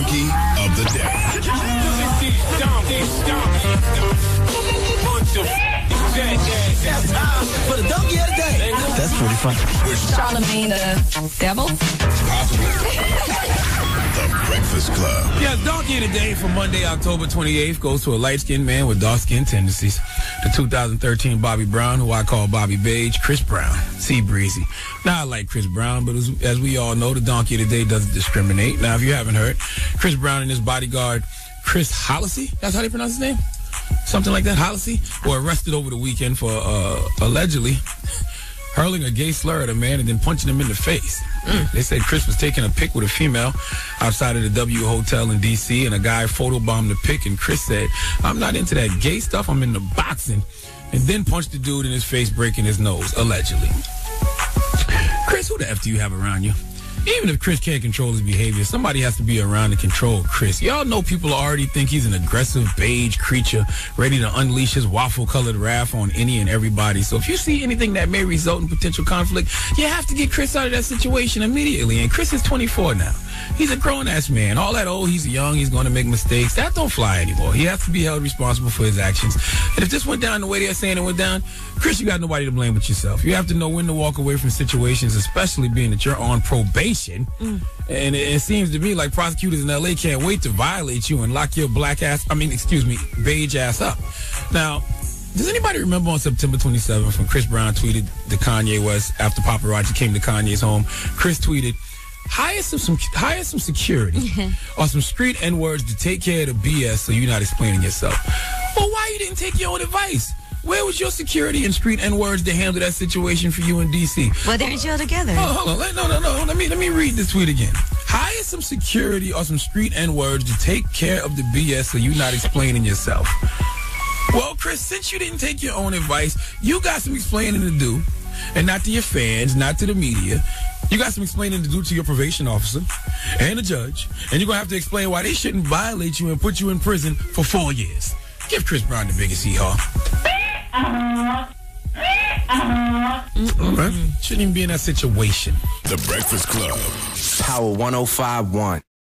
donkey of the day. For the donkey of the day. That's pretty funny. Charlamagne the devil. The Breakfast Club. Yeah, donkey of the day for Monday, October 28th goes to a light-skinned man with dark-skinned tendencies. The 2013 Bobby Brown, who I call Bobby Beige, Chris Brown, C Breezy. Now, I like Chris Brown, but as we all know, the donkey of the day doesn't discriminate. Now, if you haven't heard, Chris Brown and his bodyguard, Chris Hollisey, that's how they pronounce his name? Something like that, Hollisey, were arrested over the weekend for allegedly hurling a gay slur at a man and then punching him in the face. They said Chris was taking a pic with a female outside of the W Hotel in D.C. and a guy photobombed the pic, and Chris said, "I'm not into that gay stuff, I'm into boxing," and then punched the dude in his face, breaking his nose, allegedly. Chris, who the F do you have around you? Even if Chris can't control his behavior, somebody has to be around to control Chris. Y'all know people already think he's an aggressive beige creature ready to unleash his waffle-colored wrath on any and everybody. So if you see anything that may result in potential conflict, you have to get Chris out of that situation immediately. And Chris is 24 now. He's a grown-ass man. All that, he's young, he's going to make mistakes, that don't fly anymore. He has to be held responsible for his actions. And if this went down the way they're saying it went down, Chris, you got nobody to blame but yourself. You have to know when to walk away from situations, especially being that you're on probation. And it seems to me like prosecutors in L.A. can't wait to violate you and lock your beige ass up. Now, does anybody remember on September 27th when Chris Brown tweeted to Kanye West after paparazzi came to Kanye's home? Chris tweeted, hire some security or some street N-words to take care of the BS so you're not explaining yourself. Well, why you didn't take your own advice? Where was your security and street N-words to handle that situation for you in D.C.? Well, they're in jail together. Oh, hold on. No. Let me read this tweet again. Hire some security or some street N-words to take care of the BS so you're not explaining yourself. Well, Chris, since you didn't take your own advice, you got some explaining to do. And not to your fans, not to the media. You got some explaining to do to your probation officer and the judge. And you're going to have to explain why they shouldn't violate you and put you in prison for 4 years. Give Chris Brown the biggest hee-haw. All right. Shouldn't even be in that situation. The Breakfast Club. Power 105.1.